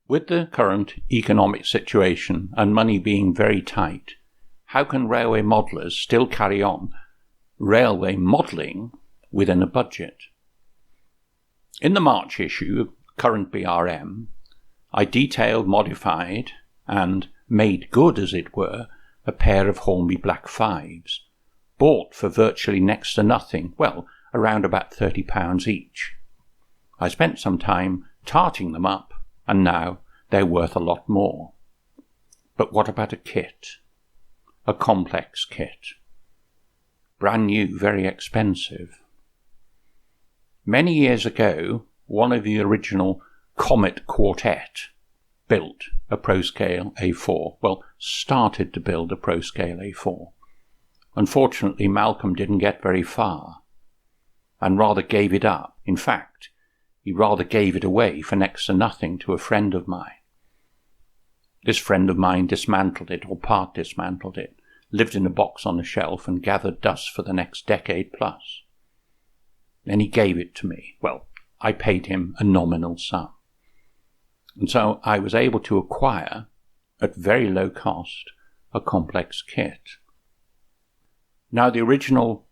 With the current economic situation and money being very tight, how can railway modellers still carry on railway modelling within a budget? In the March issue of current BRM, I detailed, modified and made good, as it were, a pair of Hornby Black 5s, bought for virtually next to nothing, well, around about £30 each. I spent some time tarting them up, and now they're worth a lot more. But what about a kit? A complex kit. Brand new, very expensive. Many years ago, one of the original Comet Quartet built a ProScale A4. Well, started to build a ProScale A4. Unfortunately, Malcolm didn't get very far and rather gave it up. In fact, he rather gave it away for next to nothing to a friend of mine. This friend of mine dismantled it, or part dismantled it, lived in a box on a shelf and gathered dust for the next decade plus. Then he gave it to me. Well, I paid him a nominal sum. And so I was able to acquire, at very low cost, a complex kit. Now, the original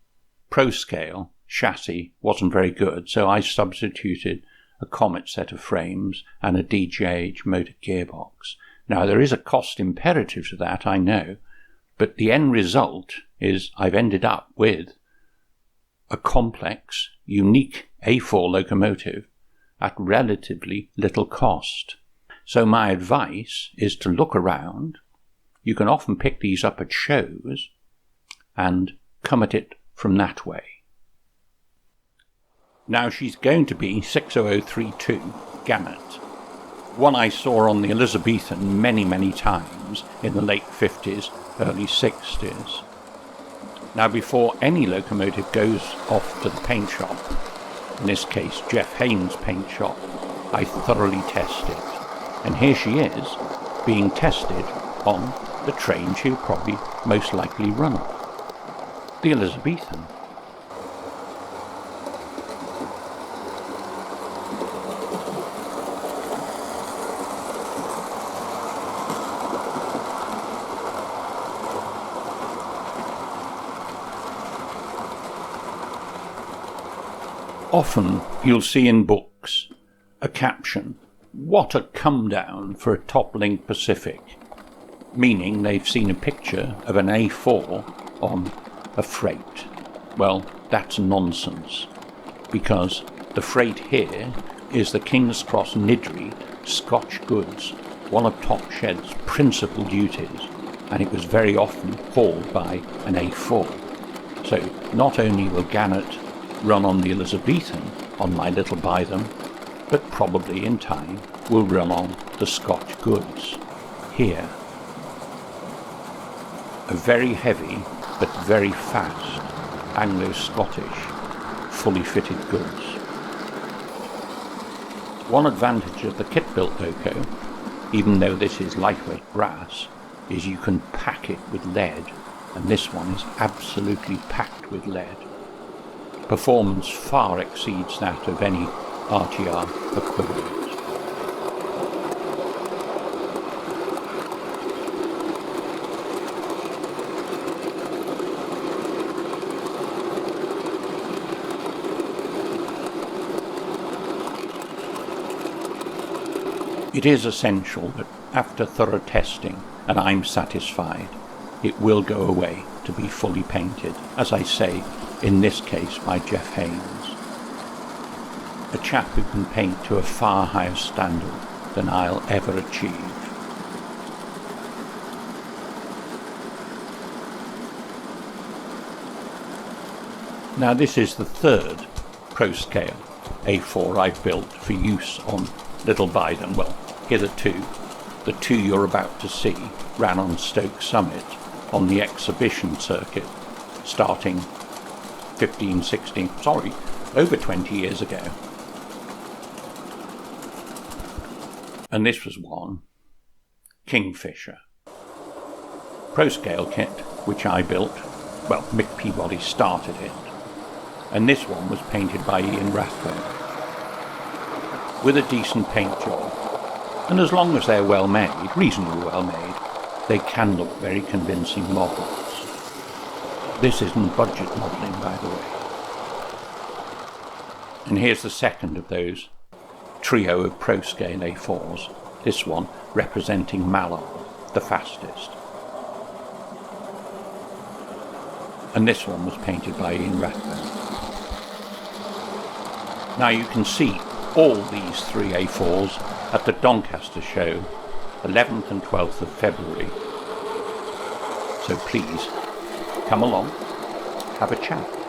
ProScale chassis wasn't very good, so I substituted a Comet set of frames and a DJH motor gearbox. Now, there is a cost imperative to that, I know, but the end result is I've ended up with a complex, unique A4 locomotive at relatively little cost. So my advice is to look around. You can often pick these up at shows and come at it from that way. Now, she's going to be 60032 Gamut, one I saw on the Elizabethan many times in the late 50s, early 60s. Now, before any locomotive goes off to the paint shop, in this case Jeff Haynes' paint shop, I thoroughly test it. And here she is, being tested on the train she'll probably most likely run on, the Elizabethan. Often you'll see in books a caption, "What a come down for a top-link Pacific," meaning they've seen a picture of an A4 on a freight. Well, that's nonsense, because the freight here is the King's Cross Nidri Scotch goods, one of Top Shed's principal duties, and it was very often hauled by an A4. So not only will Gannet run on the Elizabethan on my little Bytham, but probably in time will run on the Scotch goods here. A very heavy but very fast Anglo-Scottish fully fitted goods. One advantage of the kit-built loco, even though this is lightweight brass, is you can pack it with lead, and this one is absolutely packed with lead. Performance far exceeds that of any RTR equivalent. It is essential that after thorough testing, and I'm satisfied, it will go away to be fully painted, as I say, in this case by Jeff Haynes, a chap who can paint to a far higher standard than I'll ever achieve. Now, this is the third ProScale A4 I've built for use on Little Bytham. Well, hitherto, the two you're about to see ran on Stoke Summit on the exhibition circuit, starting over 20 years ago. And this was one, Kingfisher. ProScale kit, which I built, well, Mick Peabody started it, and this one was painted by Ian Rathbone, with a decent paint job. And as long as they're well made, reasonably well made, they can look very convincing models. This isn't budget modelling, by the way. And here's the second of those trio of pro-scale A4s, this one representing Mallard, the fastest. And this one was painted by Ian Rathbone. Now you can see all these three A4s at the Doncaster show, 11th and 12th of February. So please, come along, have a chat.